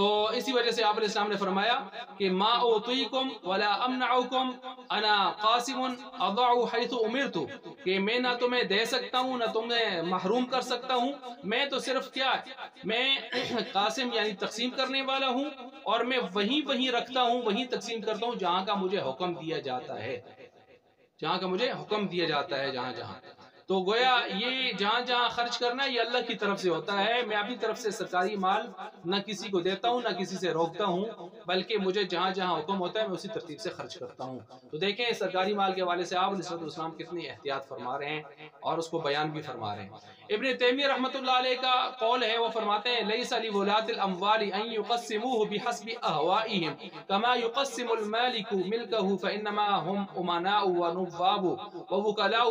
تو اسی وجہ سے آپ علیہ السلام نے فرمایا کہ ما اوتیکم ولا امنعکم انا قاسم اضع حیث امرت، کہ میں نہ تمہیں دے سکتا ہوں نہ تمہیں محروم کر سکتا ہوں، میں تو صرف کیا میں قاسم یعنی تقسیم کرنے والا ہوں، اور میں وہیں رکھتا ہوں، وہیں تقسیم کرتا ہوں جہاں کا مجھے حکم دیا جاتا ہے، جہاں کا مجھے حکم دیا جاتا ہے، جہاں تو گویا یہ جہاں خرچ کرنا یہ اللہ کی طرف سے ہوتا ہے. میں اپنی طرف سے سرکاری مال نہ کسی کو دیتا ہوں نہ کسی سے روکتا ہوں، بلکہ مجھے جہاں حکم ہوتا ہے میں اسی ترتیب سے خرچ کرتا ہوں. تو دیکھیں سرکاری مال کے حوالے سے آپ علیہ السلام کتنی احتیاط فرما رہے ہیں اور اس کو بیان بھی فرما رہے ہیں. ابن تیمیہ رحمۃ اللہ علیہ کا قول ہے، وہ فرماتے ہیں لیس لولاة الاموال ان يقسموه بحسب اهوائهم كما يقسم المالك ملكه فانما هم امناء ونواب ووكلاء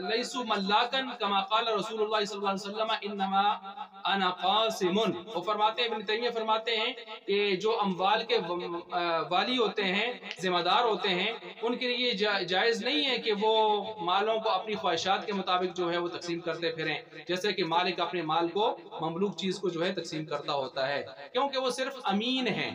لیسو ملاکن کما قال رسول اللہ صلی اللہ علیہ وسلم انما انا قاسم. وہ فرماتے ہیں، ابن تیمیہ فرماتے ہیں کہ جو اموال کے والی ہوتے ہیں، ذمہ دار ہوتے ہیں، ان کے لیے جائز نہیں ہے کہ وہ مالوں کو اپنی خواہشات کے مطابق جو ہے وہ تقسیم کرتے پھریں، جیسے کہ مالک اپنے مال کو مملوک چیز کو جو ہے تقسیم کرتا ہوتا ہے، کیونکہ وہ صرف امین ہیں،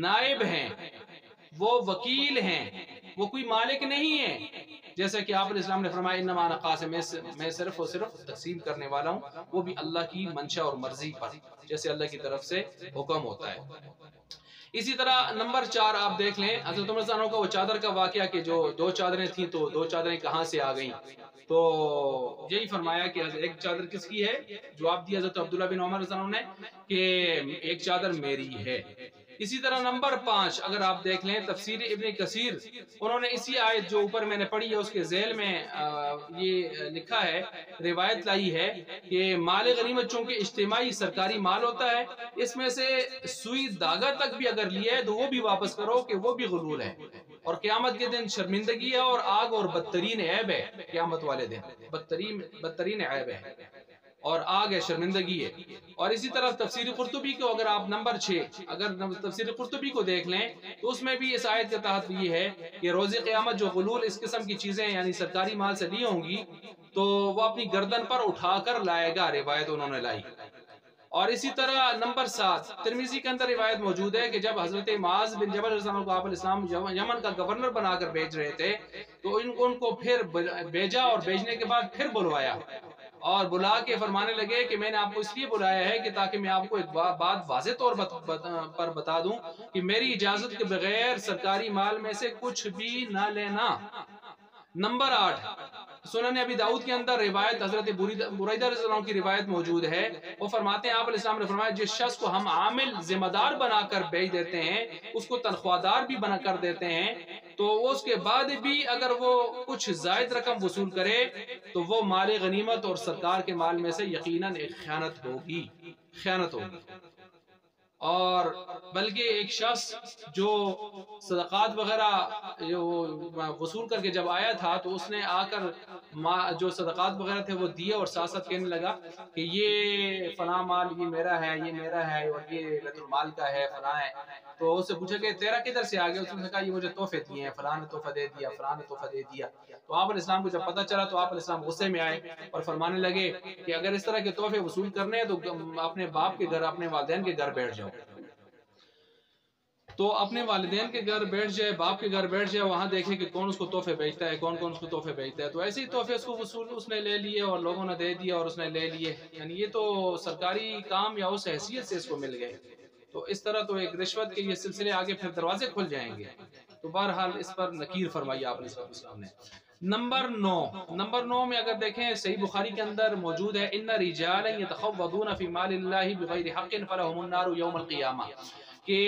نائب ہیں، وہ وکیل ہیں، وہ کوئی مالک نہیں ہے. جیسا کہ آپ علیہ السلام نے فرمایا انما انا قاسم، میں صرف تقسیم کرنے والا ہوں، وہ بھی اللہ کی منشا اور مرضی پر، جیسے اللہ کی طرف سے حکم ہوتا ہے. اسی طرح نمبر 4 آپ دیکھ لیں حضرت عمر رضی اللہ عنہ کا وہ چادر کا واقعہ کہ جو 2 چادریں تھیں تو 2 چادریں کہاں سے آ گئیں. تو یہی فرمایا کہ ایک چادر کس کی ہے، جواب دیا حضرت عبداللہ بن عمر رضی اللہ عنہ نے کہ ایک چادر میری ہے. اسی طرح نمبر 5 اگر آپ دیکھ لیں تفسیر ابن کثیر، انہوں نے اسی آیت جو اوپر میں نے پڑھی ہے اس کے ذیل میں یہ لکھا ہے، روایت لائی ہے کہ مال غنیمت چونکہ اجتماعی سرکاری مال ہوتا ہے، اس میں سے سوئی داغا تک بھی اگر لیا ہے تو وہ بھی واپس کرو کہ وہ بھی غلول ہے، اور قیامت کے دن شرمندگی ہے اور آگ اور بدترین عیب ہے. قیامت والے دن بدترین عیب ہے اور آگ ہے، شرمندگی ہے. اور اسی طرح تفسیر قرطبی کو اگر آپ نمبر 6 اگر تفسیر قرطبی کو دیکھ لیں تو اس میں بھی اس آیت کے تحت یہ ہے کہ روز قیامت جو غلول اس قسم کی چیزیں یعنی سرکاری مال سے لی ہوں گی تو وہ اپنی گردن پر اٹھا کر لائے گا، روایت انہوں نے لائی. اور اسی طرح نمبر 7 ترمذی کے اندر روایت موجود ہے کہ جب حضرت معاذ بن جبل رضی اللہ عنہ کو آپ علیہ السلام یمن کا گورنر بنا کر بھیج رہے تھے تو ان کو پھر بھیجا اور بھیجنے کے بعد پھر بلوایا اور بلا کے فرمانے لگے کہ میں نے آپ کو اس لیے بلایا ہے کہ تاکہ میں آپ کو ایک بات واضح طور پر بتا دوں کہ میری اجازت کے بغیر سرکاری مال میں سے کچھ بھی نہ لینا. نمبر 8 سنن ابی داؤد کے اندر روایت حضرت بریدہ رضی اللہ عنہ کی روایت موجود ہے. وہ فرماتے ہیں آپ علیہ السلام نے فرمایا جس شخص کو ہم عامل ذمہ دار بنا کر بھیج دیتے ہیں، اس کو تنخواہ دار بھی بنا کر دیتے ہیں، تو اس کے بعد بھی اگر وہ کچھ زائد رقم وصول کرے تو وہ مال غنیمت اور سرکار کے مال میں سے یقیناً ایک خیانت ہوگی. اور بلکہ ایک شخص جو صدقات وغیرہ وصول کر کے جب آیا تھا تو اس نے آ کر جو صدقات وغیرہ تھے وہ دیے اور ساتھ ساتھ کہنے لگا کہ یہ فلاں مال یہ میرا ہے، یہ میرا ہے اور یہ بیت المال کا ہے، فلاں ہے. تو اس سے پوچھا کہ تیرا کدھر سے آ گیا؟ اس نے کہا یہ مجھے تحفے دیے ہیں، فلاں نے تحفہ دے دیا، فلاں نے تحفہ دے دیا. تو آپ علیہ السلام کو جب پتہ چلا تو آپ علیہ السلام غصے میں آئے اور فرمانے لگے کہ اگر اس طرح کے تحفے وصول کرنے ہیں تو اپنے باپ کے گھر اپنے والدین کے گھر بیٹھ جاؤ. تو اپنے والدین کے گھر بیٹھ جائے، باپ کے گھر بیٹھ جائے، وہاں دیکھے کہ کون اس کو تحفے بیچتا ہے، کون اس کو تحفے بیچتا ہے. تو ایسے ہی تحفے اس کو وصول اس نے لے لیے اور لوگوں نے دے دیا اور اس نے لے لیے، یعنی یہ تو سرکاری کام یا اس حیثیت سے اس کو مل گئے. تو اس طرح تو ایک رشوت کے یہ سلسلے آگے پھر دروازے کھل جائیں گے. تو بہرحال اس پر نکیر فرمائی آپ علیہ السلام نے. نمبر 9 میں اگر دیکھیں صحیح بخاری کے اندر موجود ہے ان رجالا یتخوضون فی مال اللہ بغیر حق فلہم النار یوم القیامہ، کہ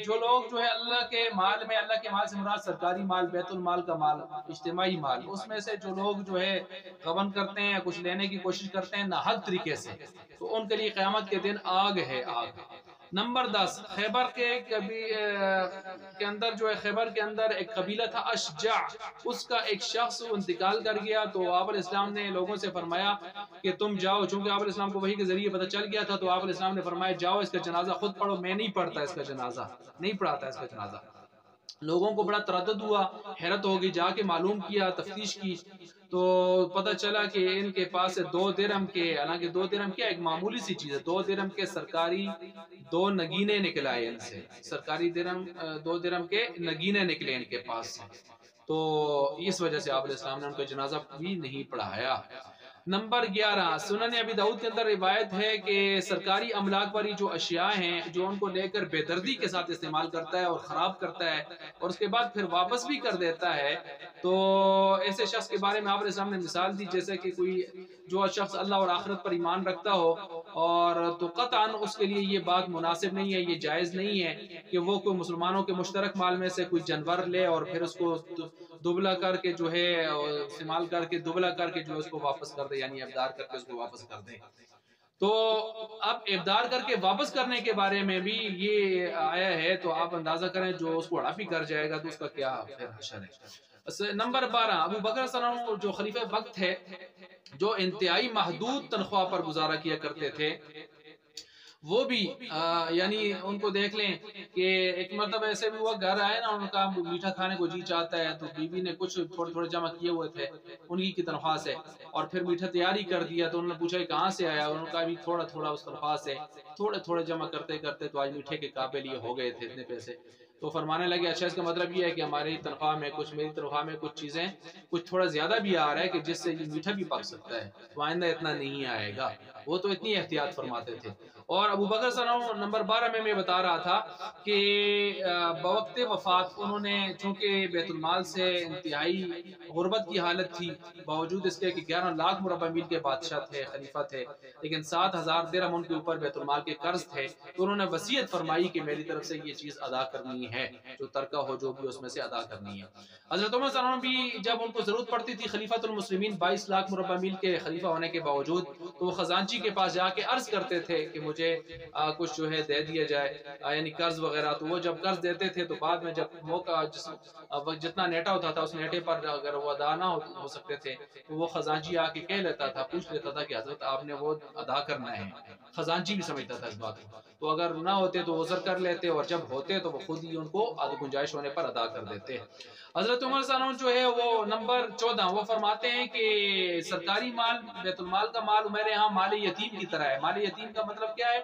جو لوگ جو ہے اللہ کے مال میں، اللہ کے مال سے مراد سرکاری مال، بیت المال کا مال، اجتماعی مال، اس میں سے جو لوگ جو ہے غبن کرتے ہیں، کچھ لینے کی کوشش کرتے ہیں ناحق طریقے سے، تو ان کے لیے قیامت کے دن آگ ہے، آگ. نمبر 10 خیبر کے اندر جو ہے خیبر کے اندر ایک قبیلہ تھا اشجع، اس کا ایک شخص انتقال کر گیا. تو آپ علیہ السلام نے لوگوں سے فرمایا کہ تم جاؤ، چونکہ آپ علیہ السلام کو وحی کے ذریعے پتہ چل گیا تھا تو آپ علیہ السلام نے فرمایا جاؤ اس کا جنازہ خود پڑھو، میں نہیں پڑھتا اس کا جنازہ، نہیں پڑھاتا اس کا جنازہ. لوگوں کو بڑا تردد ہوا، حیرت ہوگی، جا کے معلوم کیا، تفتیش کی تو پتہ چلا کہ ان کے پاس 2 درہم کے، حالانکہ 2 درہم کیا ایک معمولی سی چیز ہے، 2 درہم کے سرکاری 2 نگینے نکل آئے ان سے، سرکاری درہم 2 درہم کے نگینے نکلے ان کے پاس سے، تو اس وجہ سے آپ علیہ السلام نے ان کا جنازہ بھی نہیں پڑھایا۔ نمبر 11، سنن ابی داؤد کے اندر روایت ہے کہ سرکاری املاک والی جو اشیاء ہیں جو ان کو لے کر بے دردی کے ساتھ استعمال کرتا ہے اور خراب کرتا ہے اور اس کے بعد پھر واپس بھی کر دیتا ہے، تو ایسے شخص کے بارے میں آپ نے سامنے مثال دی، جیسے کہ کوئی جو شخص اللہ اور آخرت پر ایمان رکھتا ہو، اور تو قطعاً اس کے لیے یہ بات مناسب نہیں ہے، یہ جائز نہیں ہے کہ وہ کوئی مسلمانوں کے مشترک مال میں سے کوئی جانور لے اور پھر اس کو دبلا کر کے جو ہے استعمال کر کے دبلا کر کے جو ہے اس کو واپس کر دے، یعنی ابدار کر کے اس کو واپس کر دے۔ تو اب ابدار کر کے واپس کرنے کے بارے میں بھی یہ آیا ہے، تو آپ اندازہ کریں جو اس کو ہڑپ ہی کر جائے گا تو اس کا کیا پھر حشر ہے۔ نمبر 12، ابو بکر صلی اللہ علیہ وسلم جو خلیفہ وقت تھے، جو انتہائی محدود تنخواہ پر گزارا کیا کرتے تھے، وہ بھی یعنی ان کو دیکھ لیں کہ ایک مرتبہ ایسے بھی وہ گھر آئے نا، ان کا میٹھا کھانے کو جی چاہتا ہے، تو بیوی نے کچھ تھوڑے تھوڑے جمع کیے ہوئے تھے انہی کی تنخواہ سے، اور پھر میٹھا تیاری کر دیا، تو انہوں نے پوچھا کہاں سے آیا، انہوں نے کہا بھی تھوڑا تھوڑا اس تنخواہ سے تھوڑے تھوڑے جمع کرتے کرتے تو آج میٹھے کے قابل یہ ہو گئے تھے اتنے پیسے۔ تو فرمانے لگے اچھا اس کا مطلب یہ ہے کہ ہماری تنخواہ میں کچھ، میری تنخواہ میں کچھ چیزیں کچھ تھوڑا زیادہ بھی آ رہا ہے کہ جس سے یہ میٹھا بھی پک سکتا ہے، تو آئندہ اتنا نہیں آئے گا۔ وہ تو اتنی احتیاط فرماتے تھے۔ اور ابو بکر صلی اللہ علیہ وسلم نمبر 12 میں بتا رہا تھا کہ بوقت وفات انہوں نے، چونکہ بیت المال سے انتہائی غربت کی حالت تھی، باوجود اس کے کہ 11 لاکھ مربع میل کے بادشاہ تھے، خلیفہ تھے، لیکن 7,000 درہم ان کے اوپر بیت المال کے قرض تھے، تو انہوں نے وصیت فرمائی کہ میری طرف سے یہ چیز ادا کرنی ہے، جو ترکہ ہو جو بھی اس میں سے ادا کرنی ہے۔ حضرت عمر صلی اللہ علیہ وسلم بھی جب ان کو ضرورت پڑتی تھی خلیفۃ المسلمین 22 لاکھ مربع میل کے خلیفہ ہونے کے باوجود، تو وہ خزانچی کے پاس جا کے عرض کرتے تھے کہ مجھے کچھ جو ہے دے دیا جائے، یعنی قرض وغیرہ، تو وہ جب قرض دیتے تھے تو بعد میں جب موقع جتنا نیٹا ہوتا تھا اس نیٹے پر اگر وہ ادا نہ ہو سکتے تھے تو وہ خزانچی آ کے کہہ لیتا تھا، پوچھ لیتا تھا کہ حضرت آپ نے وہ ادا کرنا ہے، خزانچی بھی سمجھتا تھا اس بات کو، تو اگر نہ ہوتے تو عذر کر لیتے، اور جب ہوتے تو وہ خود ہی ان کو گنجائش ہونے پر ادا کر دیتے۔ حضرت عمر صلی اللہ علیہ وسلم جو ہے وہ نمبر 14 وہ فرماتے ہیں کہ سرکاری مال، بیت المال کا مال میرے ہاں مال یتیم کی طرح ہے۔ مال یتیم کا مطلب کیا ہے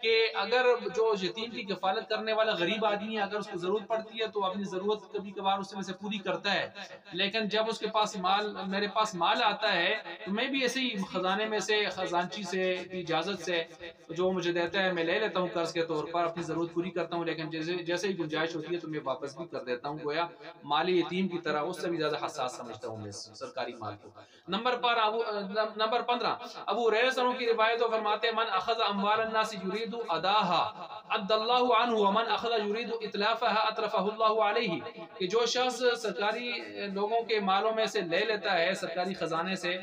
کہ اگر جو یتیم کی کفالت کرنے والا غریب آدمی ہے، اگر اس کو ضرورت پڑتی ہے تو اپنی ضرورت کبھی کبھار اس میں سے پوری کرتا ہے، لیکن جب اس کے پاس مال، میرے پاس مال آتا ہے تو میں بھی ایسے ہی خزانے میں سے، خزانچی سے اجازت سے جو مجھے دیتا ہے میں لے لیتا ہوں قرض کے طور پر، اپنی ضرورت پوری کرتا ہوں، لیکن جیسے ہی گنجائش ہوتی ہے تو میں واپس بھی کر دیتا ہوں، گویا مال یتیم کی طرح اس سے بھی زیادہ حساس سمجھتا ہوں میں سرکاری مال کو۔ نمبر 15 ابو ہریرہ رضی اللہ عنہ کی روایت، فرماتے ہیں من اخذ اموال الناس یرید اداها عد اللہ عنہ ومن اخذ یرید اتلافها اتلفہ اللہ علیہ، کہ جو شخص سرکاری لوگوں کے مالوں میں سے لے لیتا ہے، سرکاری خزانے سے،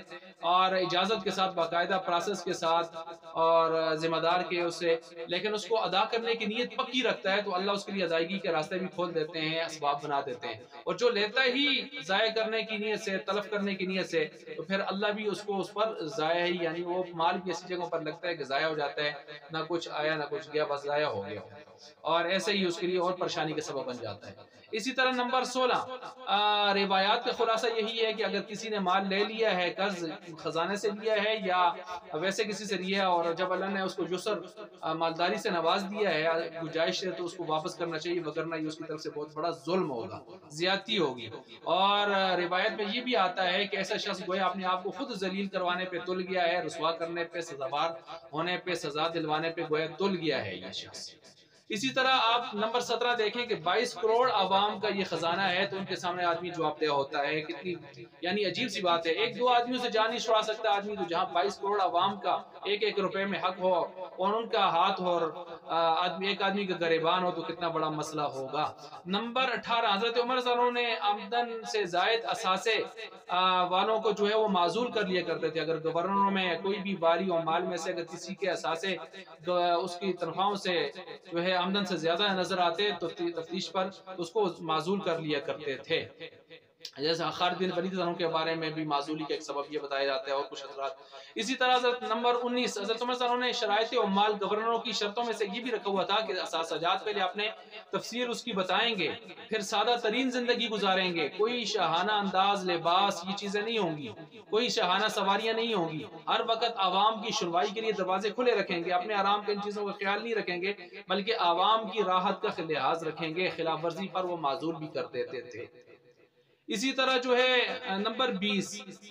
اور اجازت کے ساتھ، باقاعدہ پروسیس کے ساتھ اور ذمہ دار کے اسے، لیکن اس کو ادا کرنے کی نیت پکی رکھتا ہے، تو اللہ اس کے لیے ادائیگی کے راستے بھی کھول دیتے ہیں، اسباب بنا دیتے ہیں۔ اور جو لیتا ہی ضائع کرنے کی نیت سے، تلف کرنے کی نیت سے، تو پھر اللہ بھی اس کو اس پر ضائع ہی، یعنی وہ مال بھی ایسی جگہوں پر لگتا ہے کہ ضائع ہو جاتا ہے، نہ کچھ آیا نہ کچھ گیا، بس ضائع ہو گیا، اور ایسے ہی اس کے لیے اور پریشانی کا سبب بن جاتا ہے۔ اسی طرح نمبر 16 روایات کا خلاصہ یہی ہے کہ اگر کسی نے مال لے لیا ہے، قرض خزانے سے لیا ہے یا ویسے کسی سے لیا ہے، اور جب اللہ نے اس کو یسر مالداری سے نواز دیا ہے، گنجائش ہے، تو اس کو واپس کرنا چاہیے، وگرنہ یہ اس کی طرف سے بہت بڑا ظلم ہوگا، زیادتی ہوگی۔ اور روایت میں یہ بھی آتا ہے کہ ایسا شخص گویا اپنے آپ کو خود ذلیل کروانے پہ تل گیا ہے، رسوا کرنے پہ، سزاوار ہونے پہ، سزا دلوانے پہ گویا تل گیا ہے یہ شخص۔ اسی طرح آپ نمبر 17 دیکھیں کہ 22 کروڑ عوام کا یہ خزانہ ہے، تو ان کے سامنے آدمی جواب دہ ہوتا ہے، کتنی یعنی عجیب سی بات ہے، ایک دو آدمیوں سے جان نہیں چھڑا سکتا آدمی، تو جہاں 22 کروڑ عوام کا ایک ایک روپے میں حق ہو اور ان کا ہاتھ اور ایک آدمی کا گریبان ہو، تو کتنا بڑا مسئلہ ہوگا۔ نمبر 18 حضرت عمر صلی اللہ علیہ وسلم نے آمدن سے زائد اثاثے والوں کو جو ہے وہ معزول کر لیا کرتے تھے، اگر گورنروں میں کوئی بھی باری و مال میں سے اگر کسی کے اثاثے اس کی تنخواہوں سے جو ہے آمدن سے زیادہ نظر آتے تو تفتیش پر اس کو معزول کر لیا کرتے تھے۔ جیسے خالد بن ولید کے بارے میں بھی معزولی کا ایک سبب یہ بتایا جاتا ہے اور کچھ حضرات. اسی طرح حضرت نمبر 19 حضرت عمر نے شرائط و مال گورنروں کی شرطوں میں سے یہ بھی رکھا ہوا تھا کہ سجاد پہلے اپنے تفسیر اس کی بتائیں گے، پھر سادہ ترین زندگی گزاریں گے، کوئی شاہانہ انداز، لباس، یہ چیزیں نہیں ہوں گی، کوئی شاہانہ سواریاں نہیں ہوں گی، ہر وقت عوام کی سنوائی کے لیے دروازے کھلے رکھیں گے، اپنے آرام کے ان چیزوں کا خیال نہیں رکھیں گے بلکہ عوام کی راحت کا لحاظ رکھیں گے، خلاف ورزی پر وہ معذور بھی کر دیتے تھے. اسی طرح جو ہے نمبر 20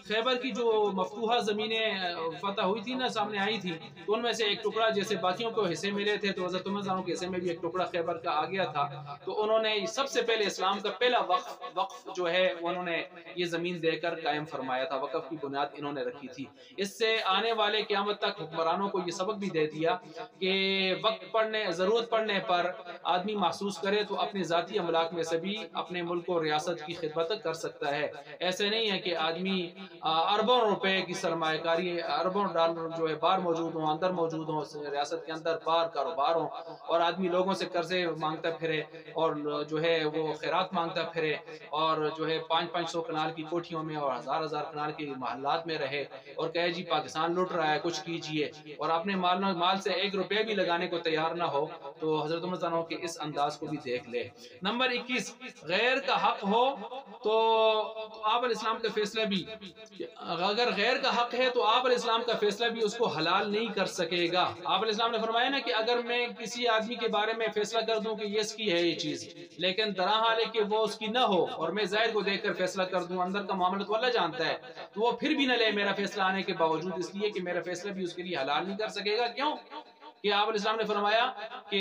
خیبر کی جو مفتوحہ زمینیں فتح ہوئی تھی نا، سامنے آئی تھی، تو ان میں سے ایک ٹکڑا جیسے باقیوں کو حصے ملے تھے تو حضرت عمر کے حصے میں بھی ایک ٹکڑا خیبر کا آ گیا تھا. تو انہوں نے سب سے پہلے اسلام کا پہلا وقف جو ہے انہوں نے یہ زمین دے کر قائم فرمایا تھا، وقف کی بنیاد انہوں نے رکھی تھی. اس سے آنے والے قیامت تک حکمرانوں کو یہ سبق بھی دے دیا کہ وقت پڑنے، ضرورت پڑنے پر آدمی محسوس کرے تو اپنے ذاتی املاک میں سے بھی اپنے ملک و ریاست کی خدمت کر سکتا ہے. ایسے نہیں ہے کہ آدمی اربوں روپے کی سرمایہ کاری، اربوں ڈالر جو ہے باہر موجود ہوں، اندر موجود ہوں، ریاست کے اندر باہر کاروبار ہوں، اور آدمی لوگوں سے قرضے مانگتا پھرے اور جو ہے وہ خیرات مانگتا پھرے اور جو ہے 500 کنال کی کوٹھیوں میں اور 1000 کنال کی محلات میں رہے اور کہے جی پاکستان لوٹ رہا ہے کچھ کیجئے، اور اپنے مال سے 1 روپے بھی لگانے کو تیار نہ ہو. تو حضرت عمر کے اس انداز کو بھی دیکھ لے. نمبر 21 غیر کا حق ہو تو آپ علیہ السلام کا فیصلہ بھی، اگر غیر کا حق ہے تو آپ علیہ السلام کا فیصلہ بھی اس کو حلال نہیں کر سکے گا. آپ علیہ السلام نے فرمایا نا کہ اگر میں کسی آدمی کے بارے میں فیصلہ کر دوں کہ یہ اس کی ہے یہ چیز، لیکن طرح حال ہے کہ وہ اس کی نہ ہو اور میں ظاہر کو دیکھ کر فیصلہ کر دوں، اندر کا معاملہ تو اللہ جانتا ہے، تو وہ پھر بھی نہ لے میرا فیصلہ آنے کے باوجود، اس لیے کہ میرا فیصلہ بھی اس کے لیے حلال نہیں کر سکے گا. کیوں کہ آپ علیہ السلام نے فرمایا کہ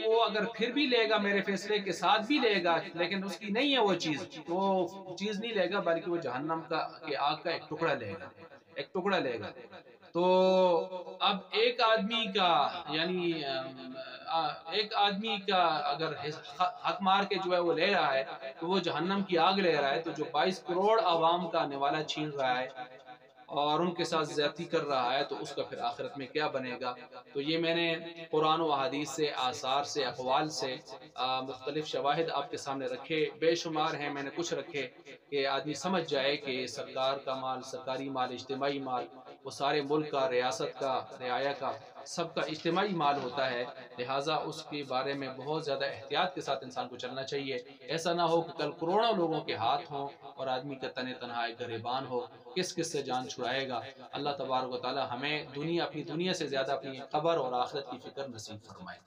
وہ اگر پھر بھی لے گا میرے فیصلے کے ساتھ بھی لے گا لیکن اس کی نہیں ہے وہ چیز نہیں لے گا بلکہ وہ جہنم کے آگ کا ایک ٹکڑا لے گا، ایک ٹکڑا لے گا. تو اب ایک آدمی کا یعنی ایک آدمی کا اگر حق مار کے جو ہے وہ لے رہا ہے تو وہ جہنم کی آگ لے رہا ہے. تو جو 22 کروڑ عوام کا نوالا چھین رہا ہے اور ان کے ساتھ زیادتی کر رہا ہے تو اس کا پھر آخرت میں کیا بنے گا. تو یہ میں نے قرآن و احادیث سے، آثار سے، اقوال سے مختلف شواہد آپ کے سامنے رکھے، بے شمار ہیں، میں نے کچھ رکھے کہ آدمی سمجھ جائے کہ سرکار کا مال، سرکاری مال، اجتماعی مال، وہ سارے ملک کا، ریاست کا، رعایا کا، سب کا اجتماعی مال ہوتا ہے. لہٰذا اس کے بارے میں بہت زیادہ احتیاط کے ساتھ انسان کو چلنا چاہیے. ایسا نہ ہو کہ کل کروڑوں لوگوں کے ہاتھ ہوں اور آدمی کا تن تنہا گریبان ہو، کس سے جان چھڑائے گا. اللہ تبارک و تعالی ہمیں اپنی دنیا سے زیادہ اپنی قبر اور آخرت کی فکر نصیب فرمائے.